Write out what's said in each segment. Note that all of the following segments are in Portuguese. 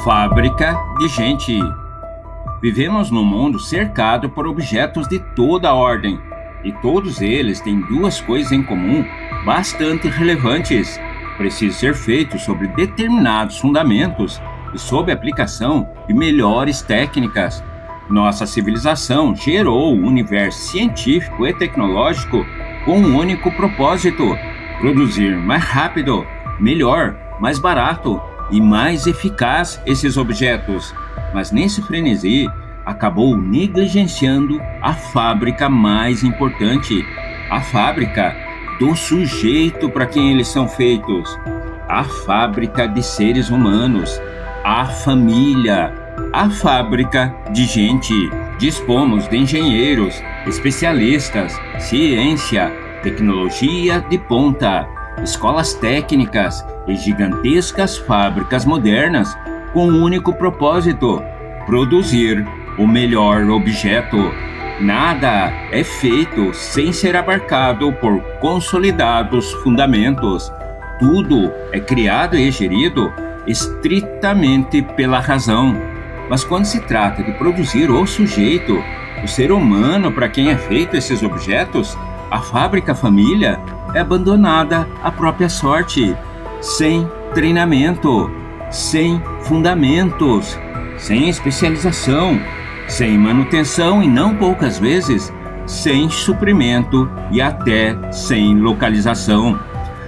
Fábrica de gente. Vivemos num mundo cercado por objetos de toda a ordem, e todos eles têm duas coisas em comum bastante relevantes. Precisam ser feitos sobre determinados fundamentos e sob a aplicação de melhores técnicas. Nossa civilização gerou o universo científico e tecnológico com um único propósito: produzir mais rápido, melhor, mais barato e mais eficaz esses objetos. Mas nesse frenesi, acabou negligenciando a fábrica mais importante, a fábrica do sujeito para quem eles são feitos, a fábrica de seres humanos, a família, a fábrica de gente. Dispomos de engenheiros, especialistas, ciência, tecnologia de ponta, escolas técnicas e gigantescas fábricas modernas com um único propósito: produzir o melhor objeto. Nada é feito sem ser abarcado por consolidados fundamentos. Tudo é criado e gerido estritamente pela razão. Mas quando se trata de produzir o sujeito, o ser humano para quem é feito esses objetos, a fábrica família é abandonada à própria sorte, sem treinamento, sem fundamentos, sem especialização, sem manutenção e não poucas vezes sem suprimento e até sem localização.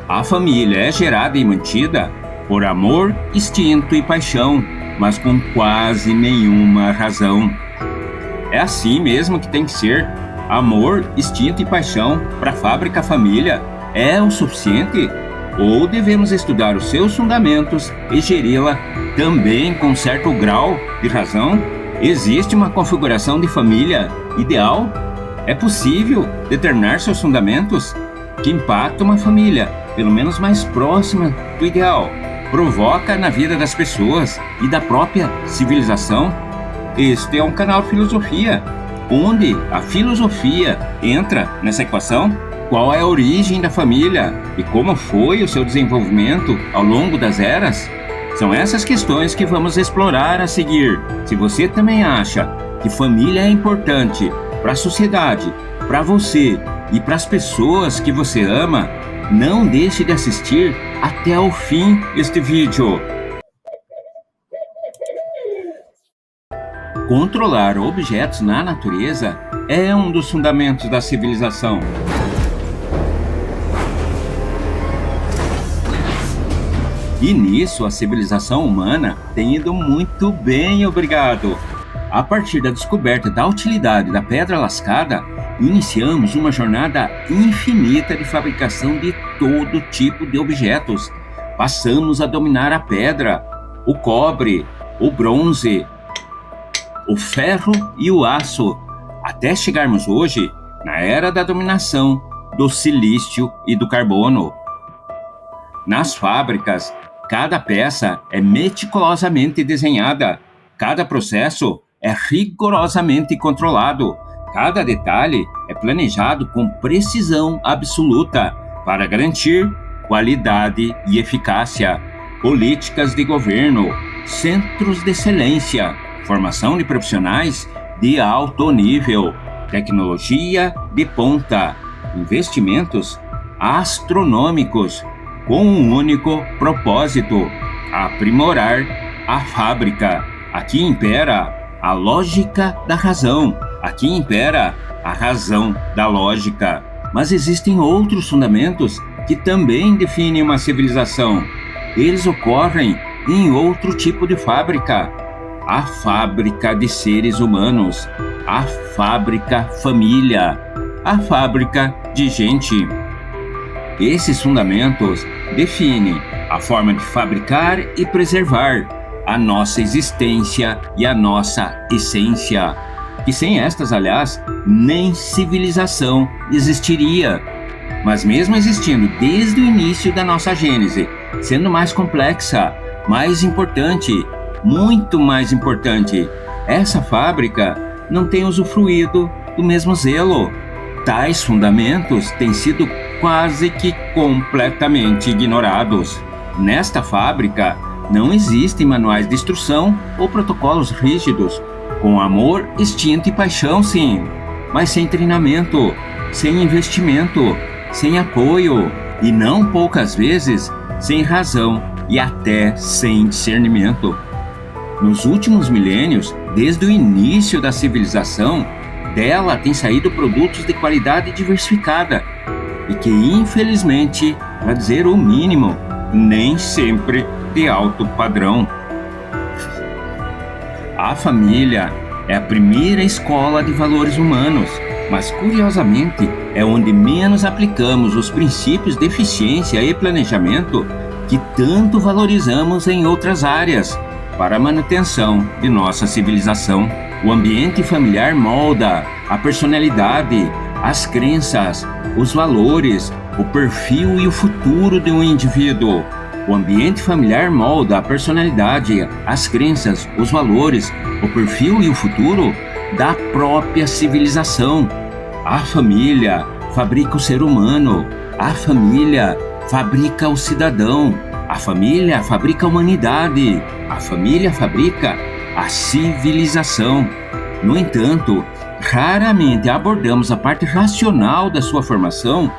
A família é gerada e mantida por amor, instinto e paixão, mas com quase nenhuma razão. É assim mesmo que tem que ser. Amor, instinto e paixão para a fábrica família é o suficiente? Ou devemos estudar os seus fundamentos e geri-la também com certo grau de razão? Existe uma configuração de família ideal? É possível determinar seus fundamentos? Que impacto uma família, pelo menos mais próxima do ideal, provoca na vida das pessoas e da própria civilização? Este é um canal Filosofia, onde a filosofia entra nessa equação. Qual é a origem da família e como foi o seu desenvolvimento ao longo das eras? São essas questões que vamos explorar a seguir. Se você também acha que família é importante para a sociedade, para você e para as pessoas que você ama, não deixe de assistir até o fim este vídeo. Controlar objetos na natureza é um dos fundamentos da civilização. E nisso a civilização humana tem ido muito bem, obrigado. A partir da descoberta da utilidade da pedra lascada, iniciamos uma jornada infinita de fabricação de todo tipo de objetos. Passamos a dominar a pedra, o cobre, o bronze, o ferro e o aço, até chegarmos hoje na era da dominação do silício e do carbono. Nas fábricas, cada peça é meticulosamente desenhada, cada processo é rigorosamente controlado, cada detalhe é planejado com precisão absoluta para garantir qualidade e eficácia. Políticas de governo, centros de excelência, formação de profissionais de alto nível, tecnologia de ponta, investimentos astronômicos, com um único propósito: aprimorar a fábrica. Aqui impera a lógica da razão, aqui impera a razão da lógica. Mas existem outros fundamentos que também definem uma civilização. Eles ocorrem em outro tipo de fábrica: a fábrica de seres humanos, a fábrica família, a fábrica de gente. Esses fundamentos definem a forma de fabricar e preservar a nossa existência e a nossa essência. E sem estas, aliás, nem civilização existiria. Mas mesmo existindo desde o início da nossa gênese, sendo mais complexa, mais importante, muito mais importante, essa fábrica não tem usufruído do mesmo zelo. Tais fundamentos têm sido quase que completamente ignorados. Nesta fábrica, Não existem manuais de instrução ou protocolos rígidos. Com amor, instinto e paixão, sim, mas sem treinamento, sem investimento, sem apoio e não poucas vezes sem razão e até sem discernimento. Nos últimos milênios, desde o início da civilização, dela têm saído produtos de qualidade diversificada e que, infelizmente, para dizer o mínimo, nem sempre de alto padrão. A família é a primeira escola de valores humanos, mas curiosamente é onde menos aplicamos os princípios de eficiência e planejamento que tanto valorizamos em outras áreas para a manutenção de nossa civilização. O ambiente familiar molda a personalidade, as crenças, os valores, o perfil e o futuro de um indivíduo. O ambiente familiar molda a personalidade, as crenças, os valores, o perfil e o futuro da própria civilização. A família fabrica o ser humano, a família fabrica o cidadão, a família fabrica a humanidade, a família fabrica a civilização. No entanto, raramente abordamos a parte racional da sua formação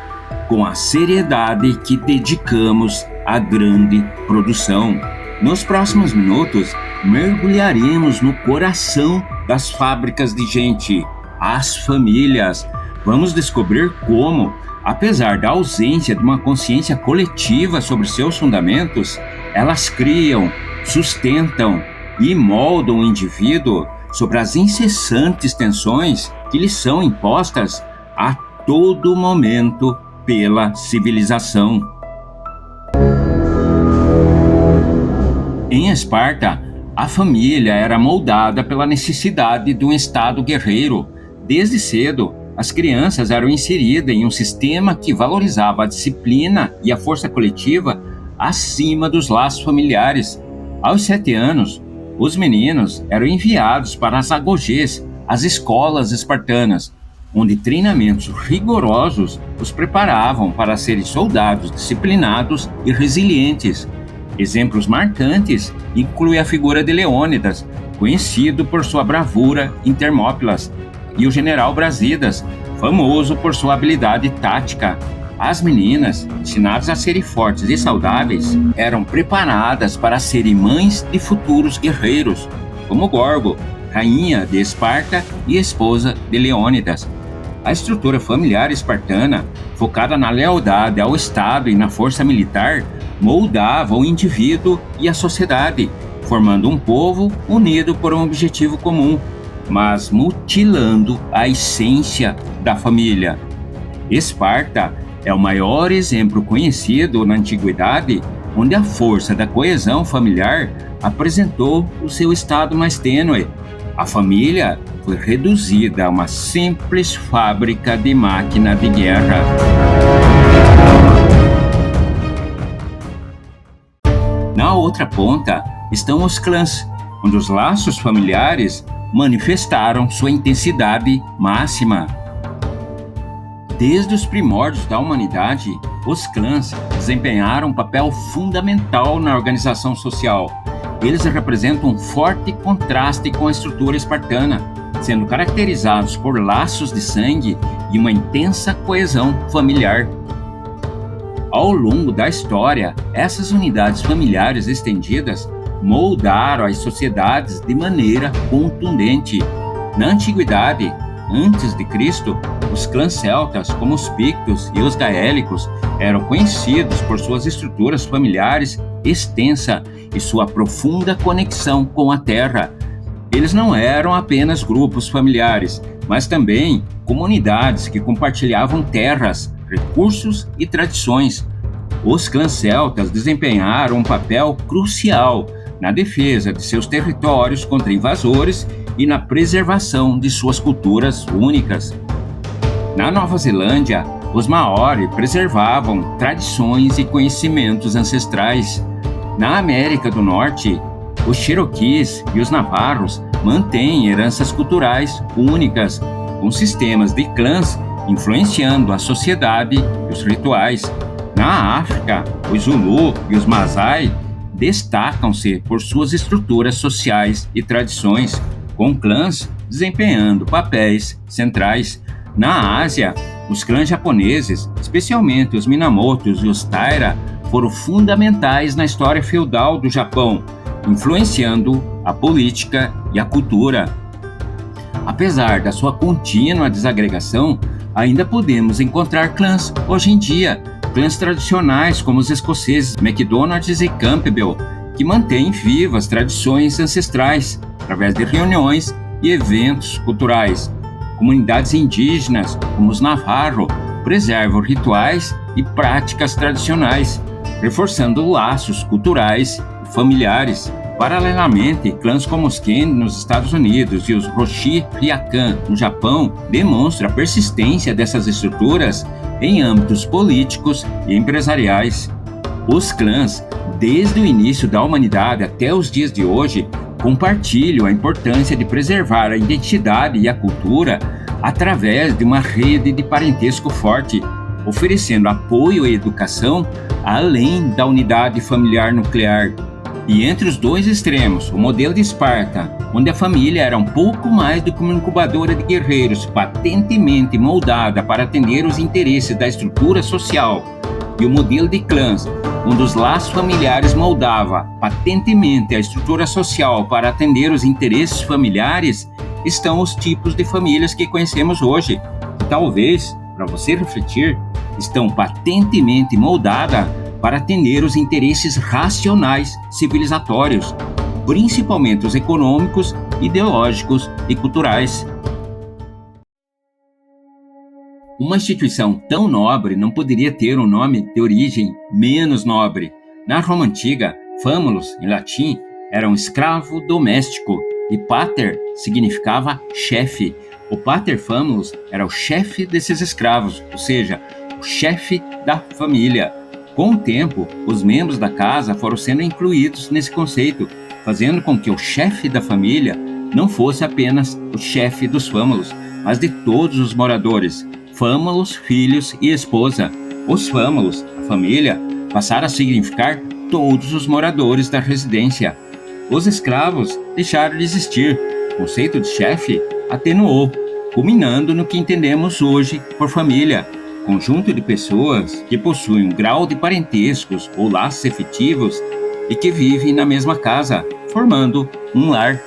com a seriedade que dedicamos à grande produção. Nos próximos minutos, mergulharemos no coração das fábricas de gente, as famílias. Vamos descobrir como, apesar da ausência de uma consciência coletiva sobre seus fundamentos, elas criam, sustentam e moldam o indivíduo sobre as incessantes tensões que lhes são impostas a todo momento pela civilização. Em Esparta, a família era moldada pela necessidade de um estado guerreiro. Desde cedo, as crianças eram inseridas em um sistema que valorizava a disciplina e a força coletiva acima dos laços familiares. Aos 7 anos, os meninos eram enviados para as agogês, as escolas espartanas, onde treinamentos rigorosos os preparavam para serem soldados disciplinados e resilientes. Exemplos marcantes incluem a figura de Leônidas, conhecido por sua bravura em Termópilas, e o general Brasidas, famoso por sua habilidade tática. As meninas, ensinadas a serem fortes e saudáveis, eram preparadas para serem mães de futuros guerreiros, como Gorgo, rainha de Esparta e esposa de Leônidas. A estrutura familiar espartana, focada na lealdade ao Estado e na força militar, moldava o indivíduo e a sociedade, formando um povo unido por um objetivo comum, mas mutilando a essência da família. Esparta é o maior exemplo conhecido na antiguidade onde a força da coesão familiar apresentou o seu estado mais tênue. A família foi reduzida a uma simples fábrica de máquina de guerra. Na outra ponta estão os clãs, onde os laços familiares manifestaram sua intensidade máxima. Desde os primórdios da humanidade, os clãs desempenharam um papel fundamental na organização social. Eles representam um forte contraste com a estrutura espartana, sendo caracterizados por laços de sangue e uma intensa coesão familiar. Ao longo da história, essas unidades familiares estendidas moldaram as sociedades de maneira contundente. Na antiguidade, antes de Cristo, os clãs celtas, como os pictos e os gaélicos, eram conhecidos por suas estruturas familiares extensa e sua profunda conexão com a terra. Eles não eram apenas grupos familiares, mas também comunidades que compartilhavam terras, recursos e tradições. Os clãs celtas desempenharam um papel crucial na defesa de seus territórios contra invasores e na preservação de suas culturas únicas. Na Nova Zelândia, os Maori preservavam tradições e conhecimentos ancestrais. Na América do Norte, os Cherokees e os Navarros mantêm heranças culturais únicas, com sistemas de clãs influenciando a sociedade e os rituais. Na África, os Zulu e os Masai destacam-se por suas estruturas sociais e tradições, com clãs desempenhando papéis centrais. Na Ásia, os clãs japoneses, especialmente os Minamotos e os Taira, foram fundamentais na história feudal do Japão, influenciando a política e a cultura. Apesar da sua contínua desagregação, ainda podemos encontrar clãs hoje em dia, clãs tradicionais como os escoceses MacDonald e Campbell, que mantêm vivas tradições ancestrais através de reuniões e eventos culturais. Comunidades indígenas, como os Navarro, preservam rituais e práticas tradicionais, reforçando laços culturais e familiares. Paralelamente, clãs como os Ken nos Estados Unidos e os Roshi Ryakan no Japão demonstram a persistência dessas estruturas em âmbitos políticos e empresariais. Os clãs, desde o início da humanidade até os dias de hoje, compartilham a importância de preservar a identidade e a cultura através de uma rede de parentesco forte, oferecendo apoio e educação além da unidade familiar nuclear. E entre os dois extremos, o modelo de Esparta, onde a família era um pouco mais do que uma incubadora de guerreiros patentemente moldada para atender os interesses da estrutura social, e o modelo de clãs, onde os laços familiares moldava patentemente a estrutura social para atender os interesses familiares, estão os tipos de famílias que conhecemos hoje, que talvez, para você refletir, estão patentemente moldadas para atender os interesses racionais civilizatórios, principalmente os econômicos, ideológicos e culturais. Uma instituição tão nobre não poderia ter um nome de origem menos nobre. Na Roma Antiga, famulus, em latim, era um escravo doméstico e pater significava chefe. O pater famulus era o chefe desses escravos, ou seja, o chefe da família. Com o tempo, os membros da casa foram sendo incluídos nesse conceito, fazendo com que o chefe da família não fosse apenas o chefe dos famulus, mas de todos os moradores, famulus, filhos e esposa. Os famulus, a família, passaram a significar todos os moradores da residência. Os escravos deixaram de existir. O conceito de chefe atenuou, culminando no que entendemos hoje por família, conjunto de pessoas que possuem um grau de parentescos ou laços efetivos e que vivem na mesma casa, formando um lar.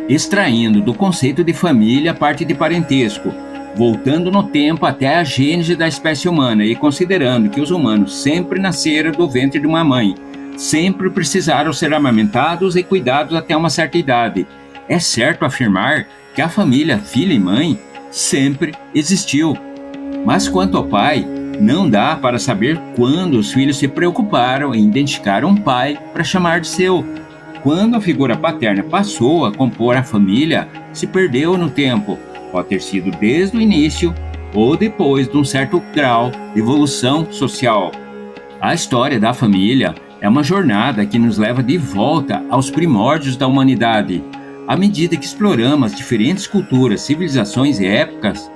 Extraindo do conceito de família a parte de parentesco, voltando no tempo até a gênese da espécie humana e considerando que os humanos sempre nasceram do ventre de uma mãe, sempre precisaram ser amamentados e cuidados até uma certa idade, é certo afirmar que a família filho e mãe sempre existiu. Mas quanto ao pai, não dá para saber quando os filhos se preocuparam em identificar um pai para chamar de seu. Quando a figura paterna passou a compor a família, se perdeu no tempo. Pode ter sido desde o início ou depois de um certo grau de evolução social. A história da família é uma jornada que nos leva de volta aos primórdios da humanidade. À medida que exploramos as diferentes culturas, civilizações e épocas,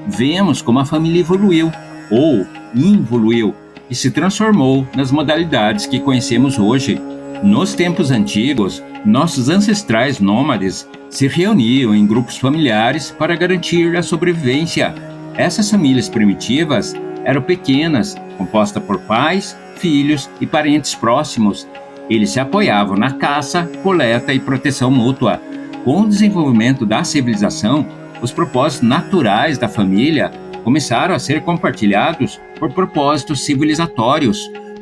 vemos como a família evoluiu ou involuiu e se transformou nas modalidades que conhecemos hoje. Nos tempos antigos, nossos ancestrais nômades se reuniam em grupos familiares para garantir a sobrevivência. Essas famílias primitivas eram pequenas, compostas por pais, filhos e parentes próximos. Eles se apoiavam na caça, coleta e proteção mútua. Com o desenvolvimento da civilização, os propósitos naturais da família começaram a ser compartilhados por propósitos civilizatórios.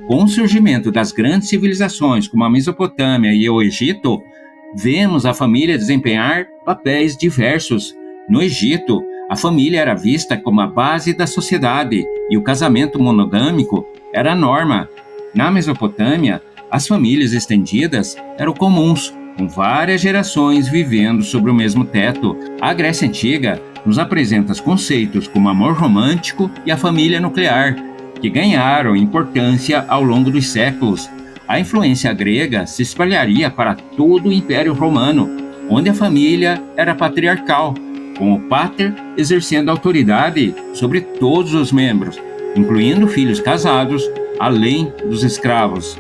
Com o surgimento das grandes civilizações como a Mesopotâmia e o Egito, vemos a família desempenhar papéis diversos. No Egito, a família era vista como a base da sociedade e o casamento monogâmico era a norma. Na Mesopotâmia, as famílias estendidas eram comuns, com várias gerações vivendo sob o mesmo teto. A Grécia Antiga nos apresenta os conceitos como amor romântico e a família nuclear, que ganharam importância ao longo dos séculos. A influência grega se espalharia para todo o Império Romano, onde a família era patriarcal, com o pater exercendo autoridade sobre todos os membros, incluindo filhos casados além dos escravos.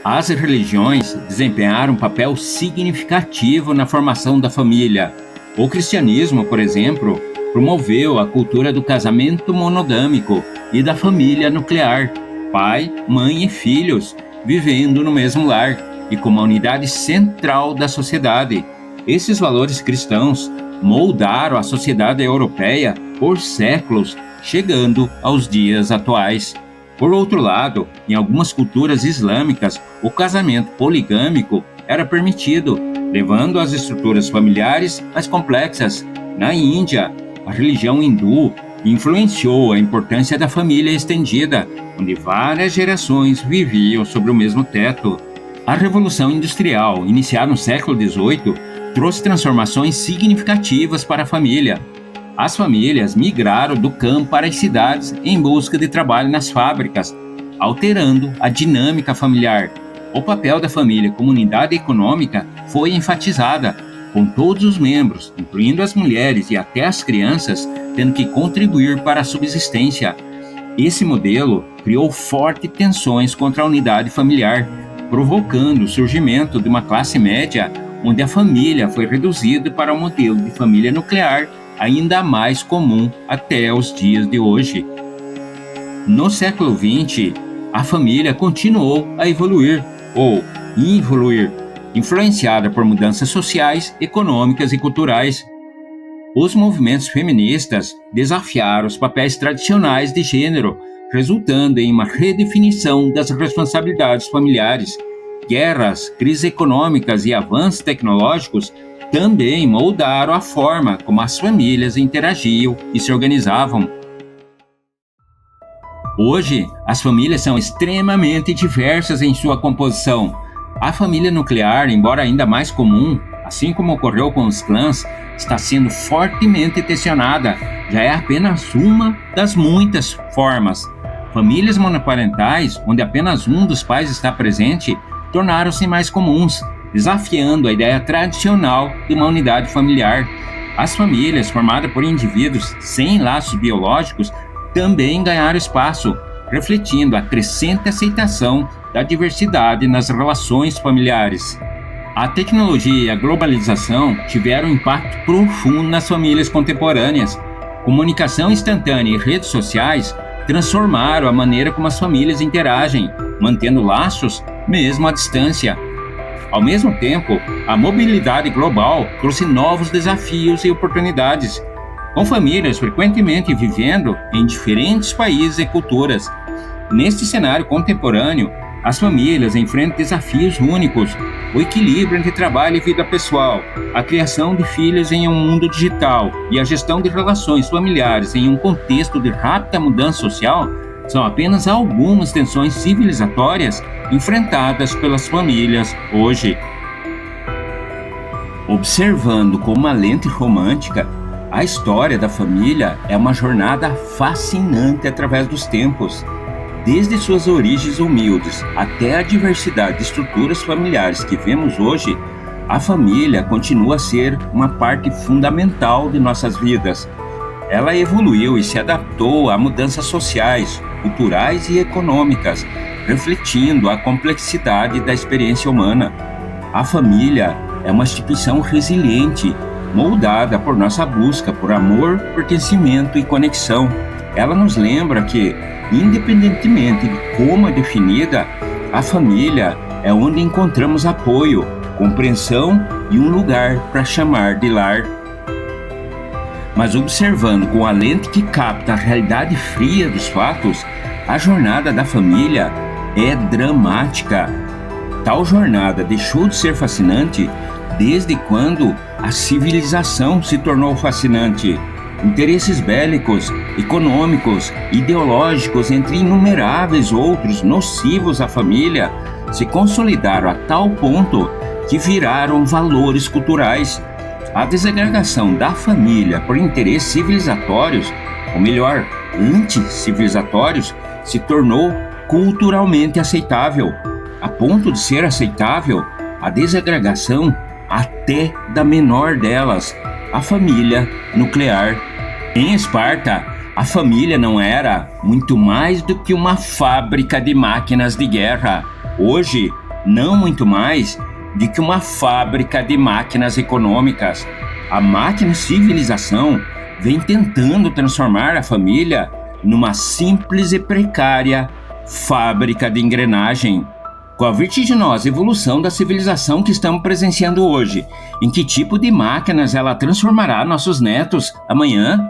As religiões desempenharam um papel significativo na formação da família. O cristianismo, por exemplo, promoveu a cultura do casamento monogâmico e da família nuclear, pai, mãe e filhos, vivendo no mesmo lar e como a unidade central da sociedade. Esses valores cristãos moldaram a sociedade europeia por séculos, chegando aos dias atuais. Por outro lado, em algumas culturas islâmicas, o casamento poligâmico era permitido, levando as estruturas familiares mais complexas. Na Índia, a religião hindu influenciou a importância da família estendida, onde várias gerações viviam sob o mesmo teto. A Revolução Industrial, iniciada no século XVIII, trouxe transformações significativas para a família. As famílias migraram do campo para as cidades em busca de trabalho nas fábricas, alterando a dinâmica familiar. O papel da família como unidade econômica foi enfatizada, com todos os membros, incluindo as mulheres e até as crianças, tendo que contribuir para a subsistência. Esse modelo criou fortes tensões contra a unidade familiar, provocando o surgimento de uma classe média onde a família foi reduzida para um modelo de família nuclear ainda mais comum até os dias de hoje. No século XX, a família continuou a evoluir ou involuir, influenciada por mudanças sociais, econômicas e culturais. Os movimentos feministas desafiaram os papéis tradicionais de gênero, resultando em uma redefinição das responsabilidades familiares. Guerras, crises econômicas e avanços tecnológicos também moldaram a forma como as famílias interagiam e se organizavam. Hoje, as famílias são extremamente diversas em sua composição. A família nuclear, embora ainda mais comum, assim como ocorreu com os clãs, está sendo fortemente tensionada. Já é apenas uma das muitas formas. Famílias monoparentais, onde apenas um dos pais está presente, tornaram-se mais comuns, desafiando a ideia tradicional de uma unidade familiar. As famílias formadas por indivíduos sem laços biológicos também ganharam espaço, refletindo a crescente aceitação da diversidade nas relações familiares. A tecnologia e a globalização tiveram um impacto profundo nas famílias contemporâneas. Comunicação instantânea e redes sociais transformaram a maneira como as famílias interagem, mantendo laços mesmo à distância. Ao mesmo tempo, a mobilidade global trouxe novos desafios e oportunidades, com famílias frequentemente vivendo em diferentes países e culturas. Neste cenário contemporâneo, as famílias enfrentam desafios únicos: o equilíbrio entre trabalho e vida pessoal, a criação de filhos em um mundo digital e a gestão de relações familiares em um contexto de rápida mudança social são apenas algumas tensões civilizatórias enfrentadas pelas famílias hoje. Observando com uma lente romântica, a história da família é uma jornada fascinante através dos tempos. Desde suas origens humildes até a diversidade de estruturas familiares que vemos hoje, a família continua a ser uma parte fundamental de nossas vidas. Ela evoluiu e se adaptou a mudanças sociais, culturais e econômicas, refletindo a complexidade da experiência humana. A família é uma instituição resiliente, moldada por nossa busca por amor, pertencimento e conexão. Ela nos lembra que, independentemente de como é definida, a família é onde encontramos apoio, compreensão e um lugar para chamar de lar. Mas observando com a lente que capta a realidade fria dos fatos, a jornada da família é dramática. Tal jornada deixou de ser fascinante desde quando a civilização se tornou fascinante. Interesses bélicos, econômicos, ideológicos, entre inumeráveis outros nocivos à família, se consolidaram a tal ponto que viraram valores culturais. A desagregação da família por interesses civilizatórios, ou melhor, anticivilizatórios, se tornou culturalmente aceitável. A ponto de ser aceitável a desagregação até da menor delas, a família nuclear. Em Esparta, A família não era muito mais do que uma fábrica de máquinas de guerra. Hoje, não muito mais do que uma fábrica de máquinas econômicas. A máquina civilização vem tentando transformar a família numa simples e precária fábrica de engrenagem. Com a vertiginosa evolução da civilização que estamos presenciando hoje, em que tipo de máquinas ela transformará nossos netos amanhã?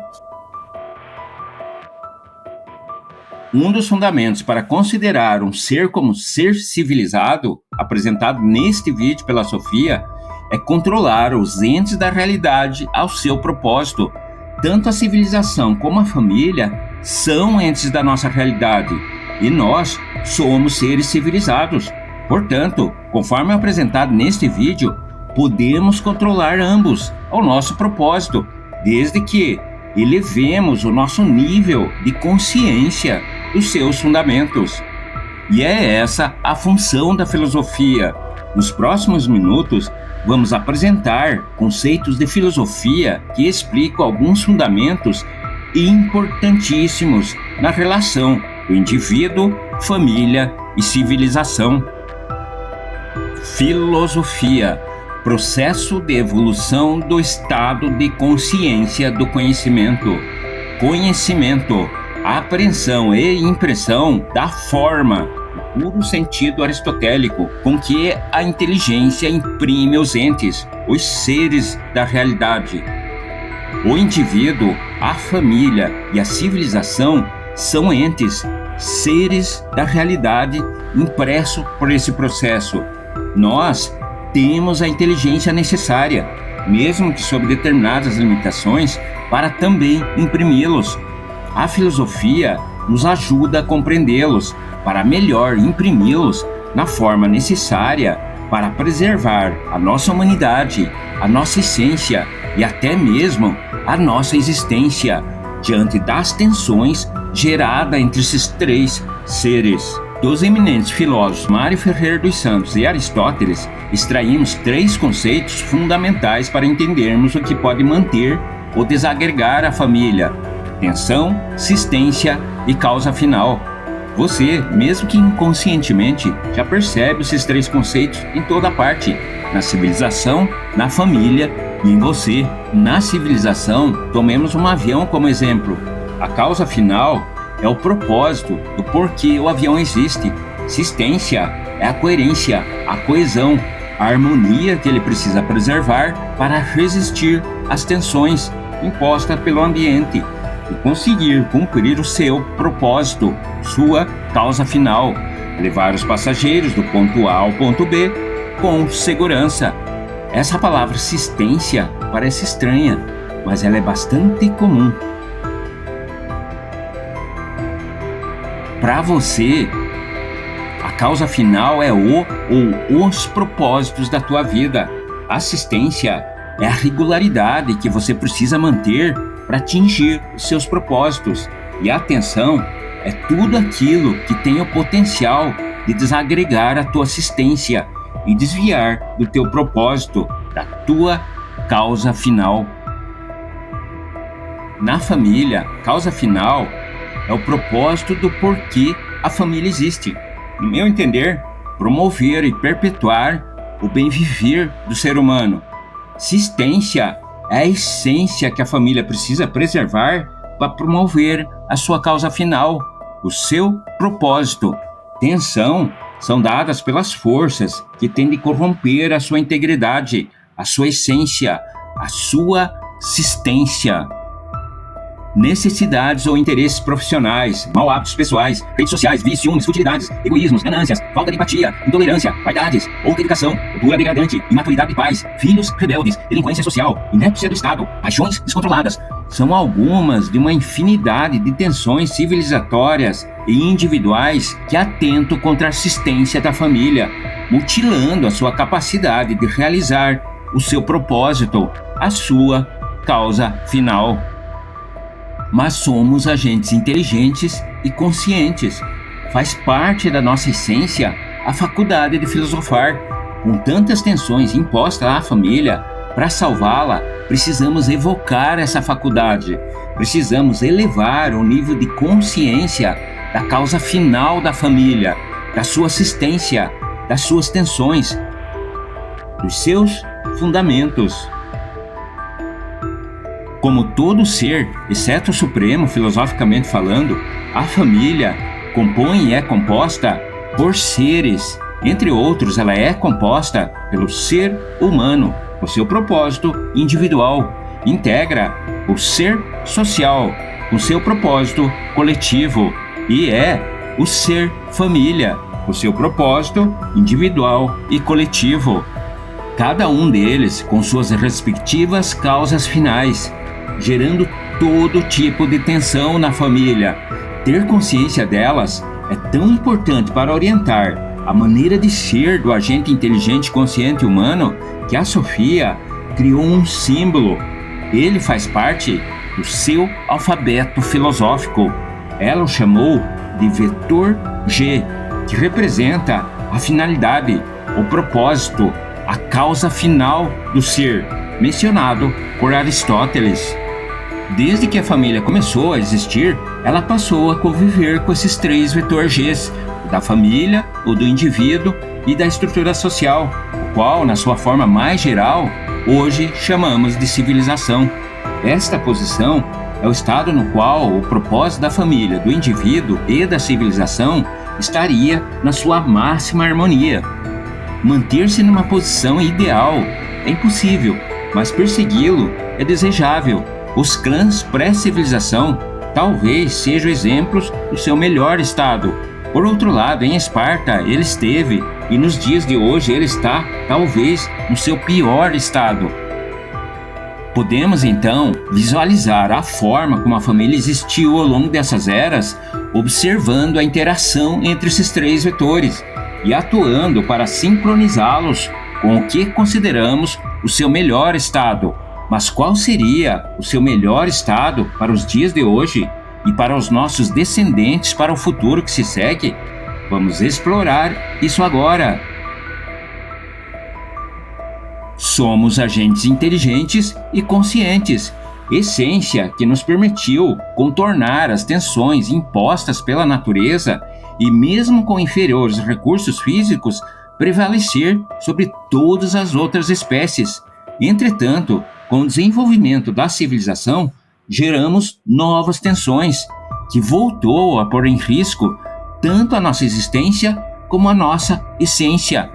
Um dos fundamentos para considerar um ser como ser civilizado, apresentado neste vídeo pela Sofia, é controlar os entes da realidade ao seu propósito. Tanto a civilização como a família são entes da nossa realidade, e nós somos seres civilizados. Portanto, conforme apresentado neste vídeo, podemos controlar ambos ao nosso propósito, desde que elevemos o nosso nível de consciência dos seus fundamentos. E é essa a função da filosofia. Nos próximos minutos, vamos apresentar conceitos de filosofia que explicam alguns fundamentos importantíssimos na relação do indivíduo, família e civilização. Filosofia, processo de evolução do estado de consciência do conhecimento. Conhecimento, apreensão e impressão da forma, o puro sentido aristotélico, com que a inteligência imprime os entes, os seres da realidade. O indivíduo, a família e a civilização são entes, seres da realidade impresso por esse processo. Nós temos a inteligência necessária, mesmo que sob determinadas limitações, para também imprimi-los. A filosofia nos ajuda a compreendê-los, para melhor imprimi-los na forma necessária para preservar a nossa humanidade, a nossa essência e até mesmo a nossa existência diante das tensões geradas entre esses três seres. Dos eminentes filósofos Mário Ferreira dos Santos e Aristóteles, extraímos três conceitos fundamentais para entendermos o que pode manter ou desagregar a família: tensão, sistência e causa final. Você, mesmo que inconscientemente, já percebe esses três conceitos em toda parte: na civilização, na família e em você. Na civilização, tomemos um avião como exemplo. A causa final é o propósito do porquê o avião existe. Sistência é a coerência, a coesão, a harmonia que ele precisa preservar para resistir às tensões impostas pelo ambiente e conseguir cumprir o seu propósito, sua causa final, levar os passageiros do ponto A ao ponto B com segurança. Essa palavra sistência parece estranha, mas ela é bastante comum. Para você, a causa final é o ou os propósitos da tua vida. Assistência é a regularidade que você precisa manter para atingir os seus propósitos. E a atenção é tudo aquilo que tem o potencial de desagregar a tua assistência e desviar do teu propósito, da tua causa final. Na família, causa final é o propósito do porquê a família existe. No meu entender, promover e perpetuar o bem viver do ser humano. Sistência é a essência que a família precisa preservar para promover a sua causa final, o seu propósito. Tensão são dadas pelas forças que tendem a corromper a sua integridade, a sua essência, a sua sistência. Necessidades ou interesses profissionais, mau hábitos pessoais, redes sociais, vícios, ciúmes, futilidades, egoísmos, ganâncias, falta de empatia, intolerância, vaidades, pouca educação, cultura degradante, imaturidade de pais, filhos rebeldes, delinquência social, inépcia do Estado, paixões descontroladas, são algumas de uma infinidade de tensões civilizatórias e individuais que atentam contra a assistência da família, mutilando a sua capacidade de realizar o seu propósito, a sua causa final. Mas somos agentes inteligentes e conscientes. Faz parte da nossa essência a faculdade de filosofar. Com tantas tensões impostas à família, para salvá-la, precisamos evocar essa faculdade, precisamos elevar o nível de consciência da causa final da família, da sua assistência, das suas tensões, dos seus fundamentos. Como todo ser, exceto o Supremo, filosoficamente falando, a família compõe e é composta por seres. Entre outros, ela é composta pelo ser humano, o seu propósito individual. Integra o ser social, o seu propósito coletivo. E é o ser família, o seu propósito individual e coletivo. Cada um deles com suas respectivas causas finais, gerando todo tipo de tensão na família. Ter consciência delas é tão importante para orientar a maneira de ser do agente inteligente consciente humano que a Sofia criou um símbolo. Ele faz parte do seu alfabeto filosófico. Ela o chamou de vetor G, que representa a finalidade, o propósito, a causa final do ser, mencionado por Aristóteles. Desde que a família começou a existir, ela passou a conviver com esses 3 vetores Gs, o da família, o do indivíduo e da estrutura social, o qual, na sua forma mais geral, hoje chamamos de civilização. Esta posição é o estado no qual o propósito da família, do indivíduo e da civilização estaria na sua máxima harmonia. Manter-se numa posição ideal é impossível, mas persegui-lo é desejável. Os clãs pré-civilização talvez sejam exemplos do seu melhor estado. Por outro lado, em Esparta ele esteve, e nos dias de hoje ele está, talvez, no seu pior estado. Podemos então visualizar a forma como a família existiu ao longo dessas eras, observando a interação entre esses 3 vetores e atuando para sincronizá-los com o que consideramos o seu melhor estado. Mas qual seria o seu melhor estado para os dias de hoje e para os nossos descendentes para o futuro que se segue? Vamos explorar isso agora. Somos agentes inteligentes e conscientes, essência que nos permitiu contornar as tensões impostas pela natureza e, mesmo com inferiores recursos físicos, prevalecer sobre todas as outras espécies. Entretanto, com o desenvolvimento da civilização, geramos novas tensões, que voltou a pôr em risco tanto a nossa existência como a nossa essência.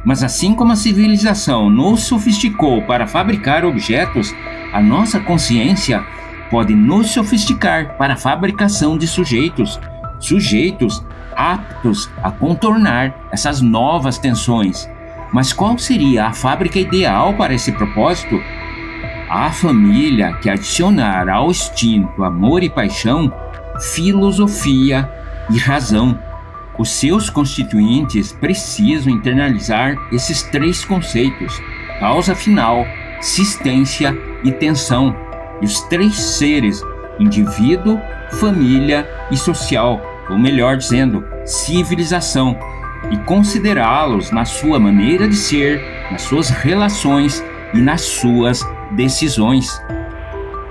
Mas assim como a civilização nos sofisticou para fabricar objetos, a nossa consciência pode nos sofisticar para a fabricação de sujeitos aptos a contornar essas novas tensões. Mas qual seria a fábrica ideal para esse propósito? A família que adicionar ao instinto amor e paixão, filosofia e razão. Os seus constituintes precisam internalizar esses 3 conceitos: causa final, existência e tensão. E os 3 seres, indivíduo, família e social, ou melhor dizendo, civilização, e considerá-los na sua maneira de ser, nas suas relações e nas suas decisões.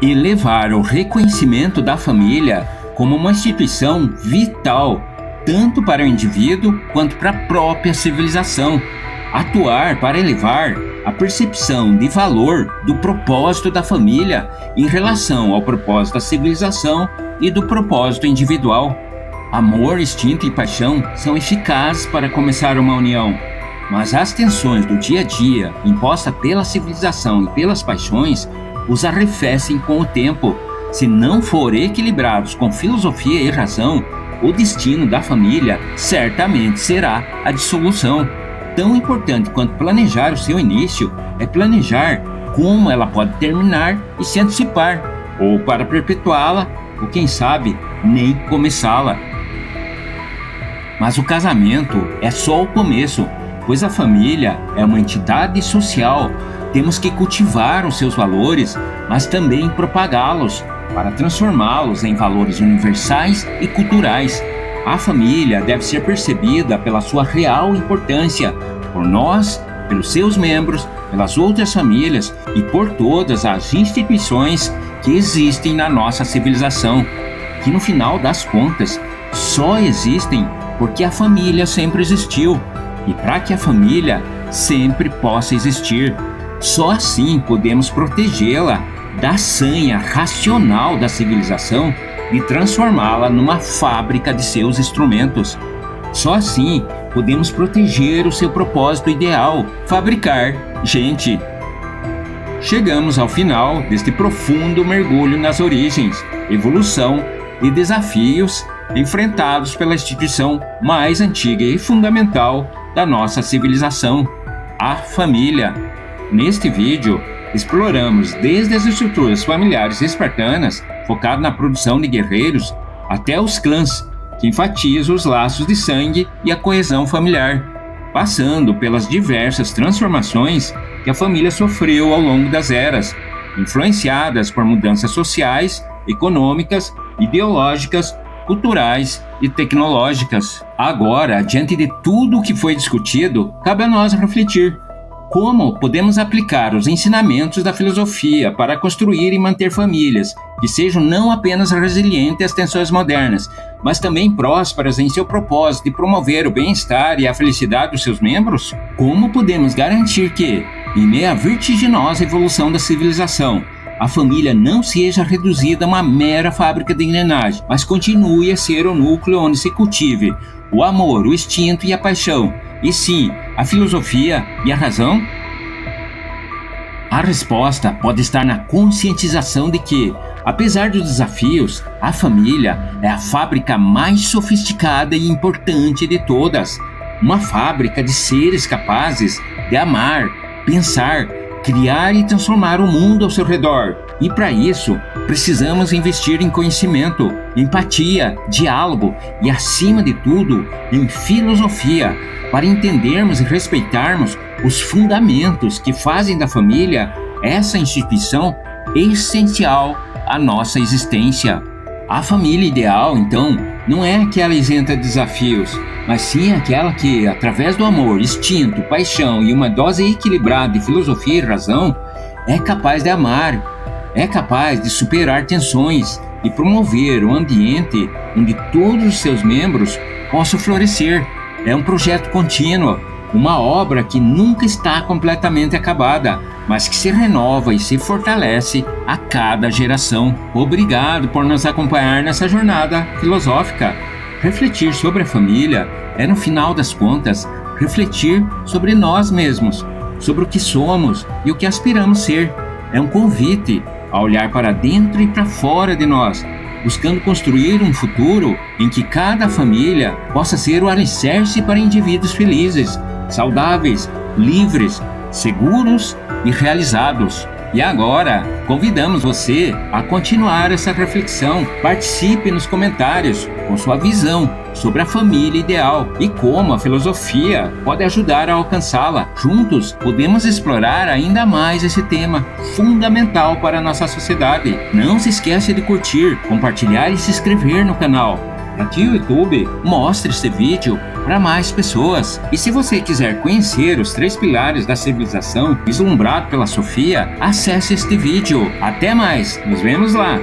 Elevar o reconhecimento da família como uma instituição vital, tanto para o indivíduo quanto para a própria civilização. Atuar para elevar a percepção de valor do propósito da família em relação ao propósito da civilização e do propósito individual. Amor, instinto e paixão são eficazes para começar uma união, mas as tensões do dia a dia, impostas pela civilização e pelas paixões, os arrefecem com o tempo. Se não forem equilibrados com filosofia e razão, o destino da família certamente será a dissolução. Tão importante quanto planejar o seu início é planejar como ela pode terminar e se antecipar, ou para perpetuá-la, ou quem sabe, nem começá-la. Mas o casamento é só o começo, pois a família é uma entidade social. Temos que cultivar os seus valores, mas também propagá-los, para transformá-los em valores universais e culturais. A família deve ser percebida pela sua real importância por nós pelos seus membros, pelas outras famílias e por todas as instituições que existem na nossa civilização, que no final das contas só existem porque a família sempre existiu e para que a família sempre possa existir. Só assim podemos protegê-la da sanha racional da civilização e transformá-la numa fábrica de seus instrumentos. Só assim podemos proteger o seu propósito ideal, fabricar gente. Chegamos ao final deste profundo mergulho nas origens, evolução e desafios enfrentados pela instituição mais antiga e fundamental da nossa civilização, a família. Neste vídeo, exploramos desde as estruturas familiares espartanas, focado na produção de guerreiros, até os clãs, que enfatizam os laços de sangue e a coesão familiar, passando pelas diversas transformações que a família sofreu ao longo das eras, influenciadas por mudanças sociais, econômicas, ideológicas, culturais e tecnológicas. Agora, diante de tudo o que foi discutido, cabe a nós refletir. Como podemos aplicar os ensinamentos da filosofia para construir e manter famílias que sejam não apenas resilientes às tensões modernas, mas também prósperas em seu propósito de promover o bem-estar e a felicidade dos seus membros? Como podemos garantir que, em meio à vertiginosa evolução da civilização, a família não seja reduzida a uma mera fábrica de engrenagem, mas continue a ser o núcleo onde se cultive o amor, o instinto e a paixão, e sim, a filosofia e a razão? A resposta pode estar na conscientização de que, apesar dos desafios, a família é a fábrica mais sofisticada e importante de todas. Uma fábrica de seres capazes de amar, pensar, criar e transformar o mundo ao seu redor. E para isso, precisamos investir em conhecimento, empatia, diálogo e, acima de tudo, em filosofia, para entendermos e respeitarmos os fundamentos que fazem da família essa instituição essencial à nossa existência. A família ideal, então, não é aquela isenta de desafios, mas sim aquela que, através do amor, instinto, paixão e uma dose equilibrada de filosofia e razão, é capaz de amar, é capaz de superar tensões e promover um ambiente onde todos os seus membros possam florescer. É um projeto contínuo, uma obra que nunca está completamente acabada, mas que se renova e se fortalece a cada geração. Obrigado por nos acompanhar nessa jornada filosófica. Refletir sobre a família é, no final das contas, refletir sobre nós mesmos, sobre o que somos e o que aspiramos ser. É um convite a olhar para dentro e para fora de nós, buscando construir um futuro em que cada família possa ser o alicerce para indivíduos felizes, saudáveis, livres, seguros e realizados. E agora, convidamos você a continuar essa reflexão. Participe nos comentários com sua visão sobre a família ideal e como a filosofia pode ajudar a alcançá-la. Juntos, podemos explorar ainda mais esse tema fundamental para a nossa sociedade. Não se esqueça de curtir, compartilhar e se inscrever no canal, para que o YouTube mostre este vídeo para mais pessoas. E se você quiser conhecer os 3 pilares da civilização vislumbrado pela Sofia, acesse este vídeo. Até mais, nos vemos lá!